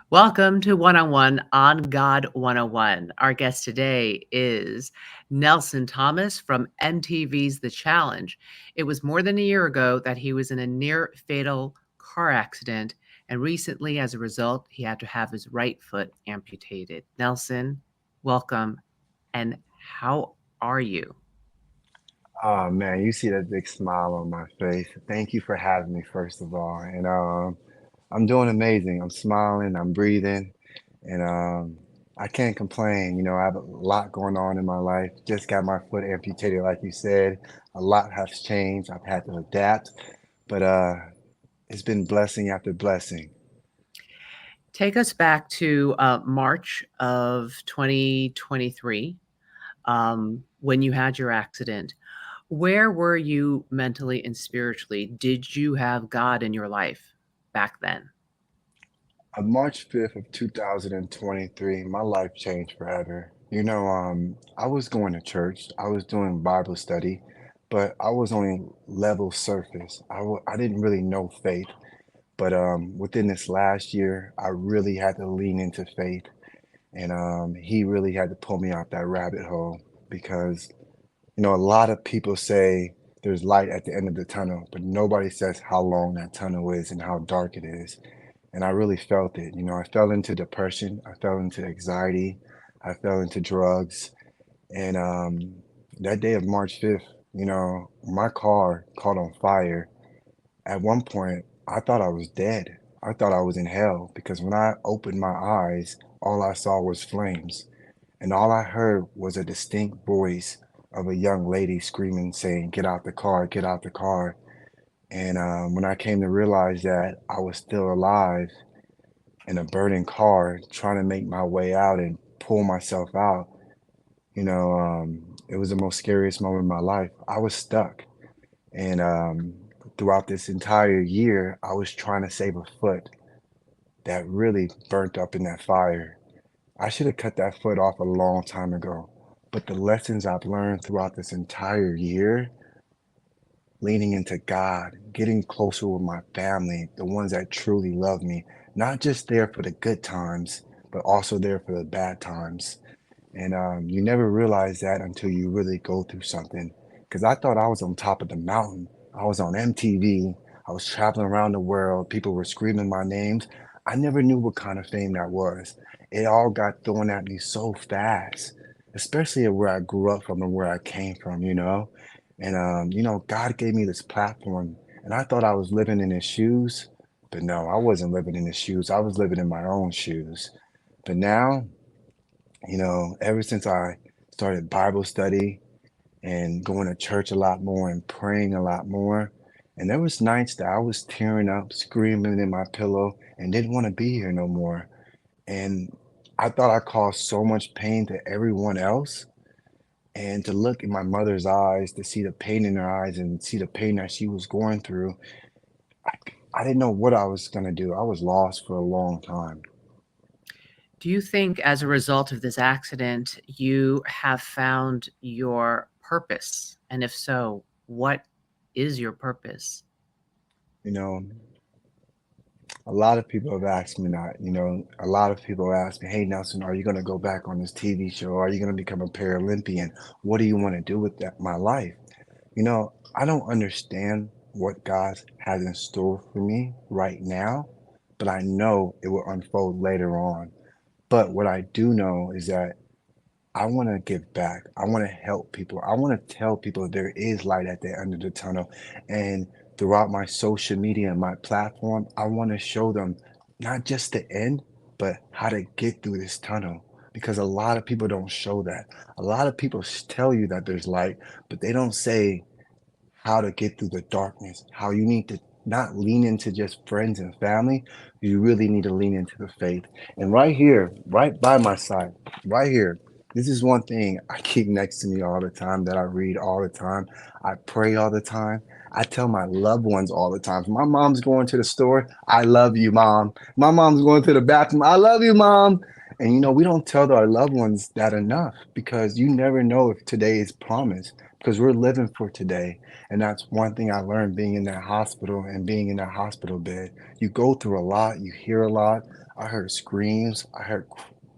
Welcome to One on One on God 101. Our guest today is Nelson Thomas from MTV's The Challenge. It was more than a year ago that he was in a near fatal car accident, and recently, as a result, he had to have his right foot amputated. Nelson, welcome, and how are you? Oh man, you see that big smile on my face. Thank you for having me, first of all. And I'm doing amazing. I'm smiling, I'm breathing, and I can't complain. I have a lot going on in my life. Just got my foot amputated, like you said. A lot has changed. I've had to adapt, but it's been blessing after blessing. Take us back to March of 2023 when you had your accident. Where were you mentally and spiritually? Did you have God in your life back then? On March 5th of 2023, my life changed forever. I was going to church, I was doing Bible study, but I was only level surface. I didn't really know faith, but within this last year, I really had to lean into faith, and he really had to pull me out that rabbit hole because, a lot of people say there's light at the end of the tunnel, but nobody says how long that tunnel is and how dark it is. And I really felt it. I fell into depression, I fell into anxiety, I fell into drugs. And that day of March 5th, my car caught on fire. At one point, I thought I was dead. I thought I was in hell because when I opened my eyes, all I saw was flames. And all I heard was a distinct voice of a young lady screaming, saying, "Get out the car, get out the car." And when I came to realize that I was still alive in a burning car trying to make my way out and pull myself out. It was the most scariest moment of my life. I was stuck. And throughout this entire year, I was trying to save a foot that really burnt up in that fire. I should have cut that foot off a long time ago. But the lessons I've learned throughout this entire year, leaning into God, getting closer with my family, the ones that truly love me, not just there for the good times, but also there for the bad times. And you never realize that until you really go through something. Because I thought I was on top of the mountain. I was on MTV. I was traveling around the world. People were screaming my names. I never knew what kind of fame that was. It all got thrown at me so fast, especially where I grew up from and where I came from. And, God gave me this platform, and I thought I was living in his shoes. But no, I wasn't living in his shoes. I was living in my own shoes. But now, ever since I started Bible study and going to church a lot more and praying a lot more, and there was nights that I was tearing up, screaming in my pillow, and didn't want to be here no more. And I thought I caused so much pain to everyone else. And to look in my mother's eyes, to see the pain in her eyes and see the pain that she was going through, I, I didn't know what I was going to do. I was lost for a long time. Do you think, as a result of this accident, you have found your purpose? And if so, what is your purpose? You know, A lot of people have asked me that. A lot of people ask me, "Hey Nelson, are you going to go back on this TV show? Are you going to become a Paralympian? What do you want to do with that my life?" I don't understand what God has in store for me right now, but I know it will unfold later on. But what I do know is that I want to give back. I want to help people. I want to tell people there is light at the end of the tunnel. And throughout my social media and my platform, I want to show them not just the end, but how to get through this tunnel. Because a lot of people don't show that. A lot of people tell you that there's light, but they don't say how to get through the darkness, how you need to not lean into just friends and family. You really need to lean into the faith. And right here, right by my side, right here, this is one thing I keep next to me all the time that I read all the time. I pray all the time. I tell my loved ones all the time. If my mom's going to the store, I love you, mom. My mom's going to the bathroom, I love you, mom. And we don't tell our loved ones that enough because you never know if today is promised because we're living for today. And that's one thing I learned being in that hospital and being in that hospital bed. You go through a lot, you hear a lot. I heard screams, I heard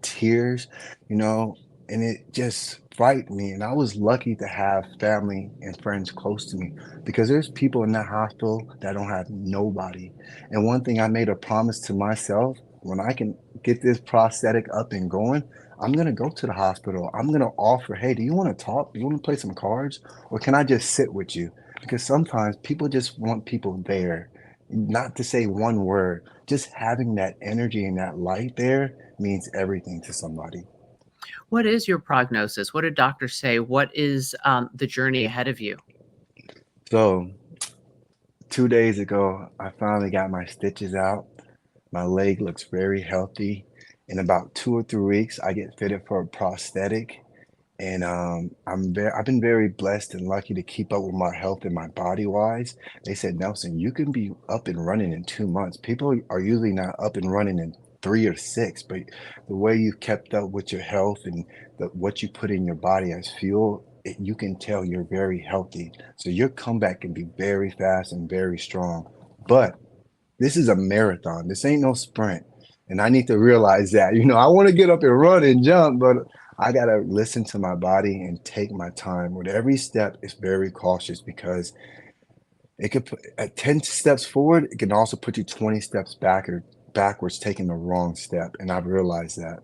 tears, you know, and it just frightened me. And I was lucky to have family and friends close to me because there's people in that hospital that don't have nobody. And one thing I made a promise to myself, when I can get this prosthetic up and going, I'm gonna go to the hospital. I'm gonna offer, hey, do you want to talk? Do you want to play some cards? Or can I just sit with you? Because sometimes people just want people there, not to say one word. Just having that energy and that light there means everything to somebody. What is your prognosis? What did doctors say? What is the journey ahead of you? So 2 days ago, I finally got my stitches out. My leg looks very healthy. In about 2 or 3 weeks, I get fitted for a prosthetic. And I've been very blessed and lucky to keep up with my health and my body wise. They said, Nelson, you can be up and running in 2 months. People are usually not up and running in 3 or 6, but the way you've kept up with your health and what you put in your body as fuel, you can tell you're very healthy. So your comeback can be very fast and very strong. But this is a marathon. This ain't no sprint. And I need to realize that. I want to get up and run and jump, but I got to listen to my body and take my time. With every step is very cautious because it could put at 10 steps forward, it can also put you 20 steps back or backwards, taking the wrong step. And I've realized that.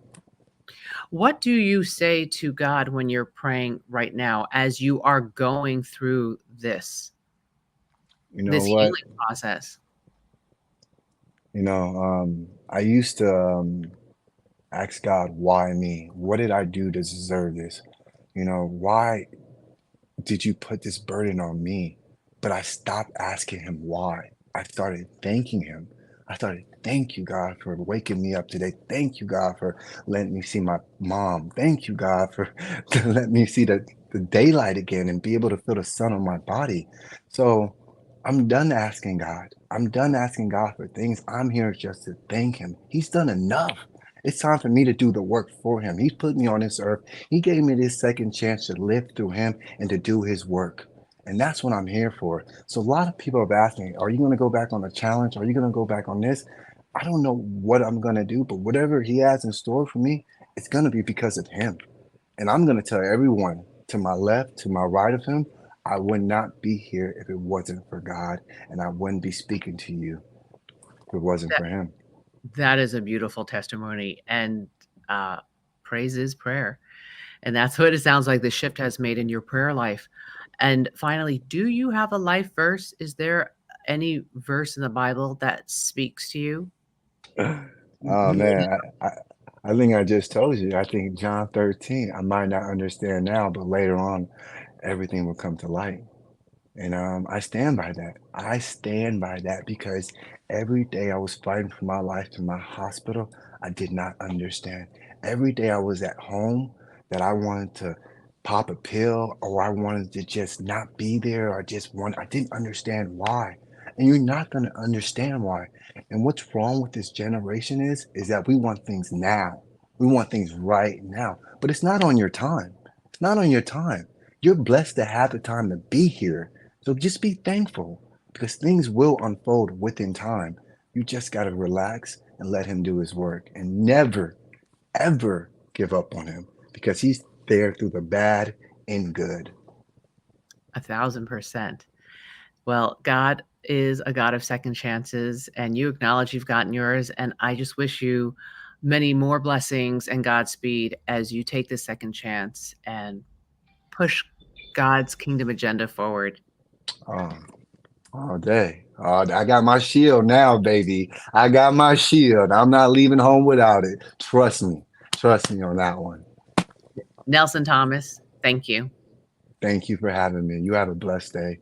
What do you say to God when you're praying right now as you are going through You know this what? healing process? I used to ask God, why me? What did I do to deserve this? Why did you put this burden on me? But I stopped asking him why. I started thanking him. I started, thank you, God, for waking me up today. Thank you, God, for letting me see my mom. Thank you, God, for letting me see the daylight again and be able to feel the sun on my body. So I'm done asking God. I'm done asking God for things. I'm here just to thank him. He's done enough. It's time for me to do the work for him. He's put me on this earth. He gave me this second chance to live through him and to do his work. And that's what I'm here for. So a lot of people have asked me, are you going to go back on the challenge? Are you going to go back on this? I don't know what I'm going to do, but whatever he has in store for me, it's going to be because of him. And I'm going to tell everyone to my left, to my right of him, I would not be here if it wasn't for God. And I wouldn't be speaking to you if it wasn't That for him. that is a beautiful testimony, and praise is prayer, and that's what it sounds like the shift has made in your prayer life. And finally, do you have a life verse? Is there any verse in the Bible that speaks to you Oh more man, I think I just told you. I think John 13, I might not understand now, but later on, everything will come to light. And I stand by that. I stand by that because every day I was fighting for my life in my hospital, I did not understand. Every day I was at home that I wanted to pop a pill or I wanted to just not be there. I didn't understand why. And you're not going to understand why. And what's wrong with this generation is that we want things now. We want things right now. But it's not on your time. It's not on your time. You're blessed to have the time to be here, so just be thankful because things will unfold within time. You just got to relax and let him do his work and never, ever give up on him because he's there through the bad and good. 1,000%? Well, God is a God of second chances, and you acknowledge you've gotten yours. And I just wish you many more blessings and Godspeed as you take this second chance and push God's kingdom agenda forward. Um, all day. I got my shield now, baby. I got my shield. I'm not leaving home without it. Trust me. Trust me on that one. Nelson Thomas, thank you. Thank you for having me. You have a blessed day.